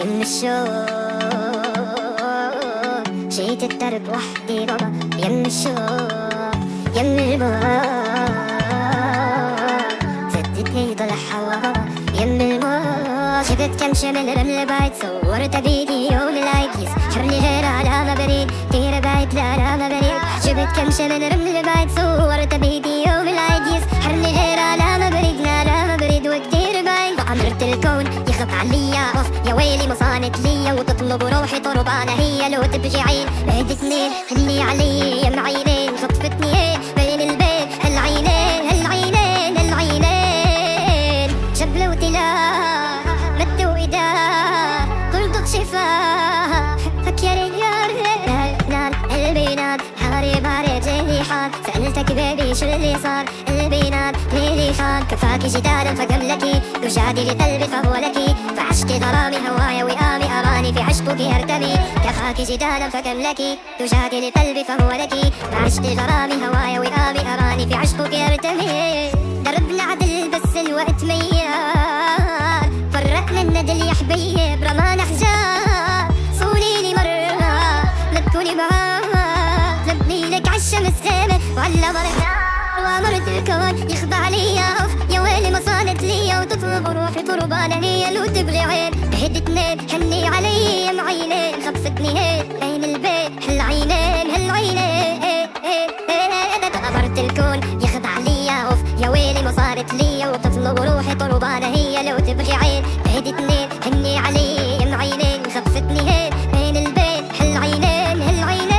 يم الشوق جيت الدرب وحدي بابا يم الشوق يم الموت فدتني ضل حوا بابا يم الموت شفت كم شمل رمل بعد صورت فيديو للايكيس حرني غير على ما بريد كتير بعد لا ما بريد شفت كم شمل رمل بعد صورت فيديو للايكيس حرني غير على ما بريد لا ما بريد وكتير بعد عمرت الكون يخط عليا اوف يا ويلي ما صانت ليا وتطلب روحي طربانة هي لو تبغي عين بعد اثنين خلي علي يم عينين خطفتني بين البيت هالعينين هالعينين هالعينين شبلة وتلا مد وإيدا قلبك شفاه فكر يا نار قلبي نار هاري باري جريحان سألتك بيبي شو اللي صار قلبي نار ليلي خان كفاكي جدالا فقبلكي تجادلي قلبي فهو لكي فعشت غرامي هوايا وئامي أراني في عشقك يرتمي كفاكي جدالا فقبلكي تجادلي قلبي فهو لكي فعشت غرامي هوايا وئامي أراني في عشقك يرتمي دربنا عدل بس الوقت ميار فرقنا الندل يا حبيب رمانا حجار صوني لي مرة لا تكوني معاه لبني لك عالشمس غيمة وعلى مرة وامرت الكون يخضع ليا يا ويلي ما صانت ليا وتطلب روحي طربانة هي لو تبغي عين بهد اتنين هني علي يم عينين خطفتني هيك بين البيت هالعينين هالعينين امرت الكون يخضع ليا يا ويلي ما صارت ليا وتطلب روحي طربانة هي لو تبغي عين بهد اتنين هني علي يم عينين خطفتني هيك بين البيت هالعينين هالعينين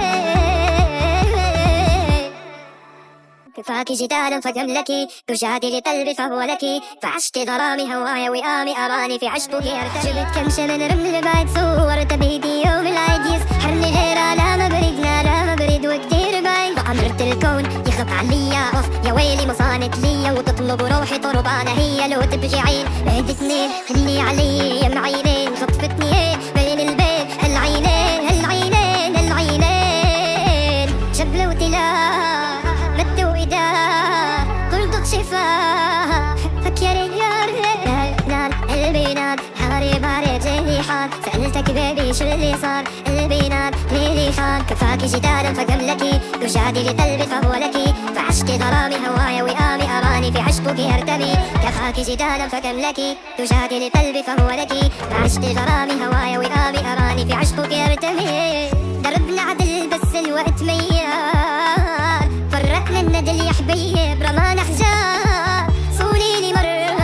كفاكي جدالا فجملكي تجادلي قلبي فهو لكي فعشت غرامي هوايا وئامي أراني في عشقك يرتجلت كم شمن رمل بعد صورت فيديو بالعيديس حرني غير على ما بريد لا ما بريد وكتير بعيد عمرت الكون يخط عليا يا ويلي ما صانت ليا وتطلب روحي طربانة هي لو تبغي عين بعد اثنين خلي علي يم عينين خطفتني بين البيت هالعينين هالعينين هالعينين شبلة وتلا مد وإيدا قلبك شفاه فكر يا نار قلبي نار هاري باري جريحان سألتك بيبي شو اللي صار قلبي نار ليلي خان كفاكي جدالا فقبلكي تجادلي قلبي فهو لكي فعشت غرامي هوايا وئامي أراني في عشقك يرتمي كفاكي جدالا فقبلكي تجادلي قلبي فهو لكي فعشت غرامي هوايا وئامي أراني في عشقك يرتمي دربنا عدل بس الوقت ميار فرقنا الندل يا حبيب رمانا حجار صوني لي مرة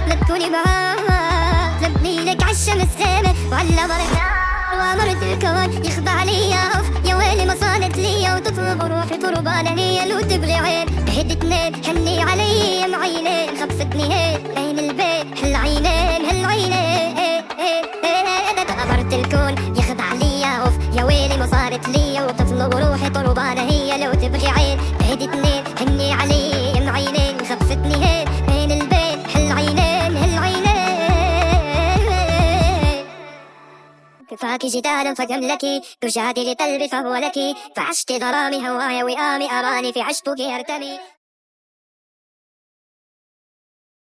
لا تكوني معاه لبني لك عالشمس غيمة وعلى مرة وامرت الكون يخضع ليا يا ويلي ما صانت ليا وتطلب روحي طربانة هي لو تبغي عين بهد اتنين هني علي يم عينين خطفتني هيك بين البيت هالعينين هالعينين امرت الكون يخضع ليا يا ويلي ما صارت ليا وتطلب روحي طربانة هي لو تبغي عين بهد اتنين هني علي يم عينين خطفتني هيك بين البيت هالعينين هالعينين كفاكي جدالا فجملكي تجادلي قلبي فهو لكي فعشت غرامي هوايا وئامي أراني في عشقك يرتمي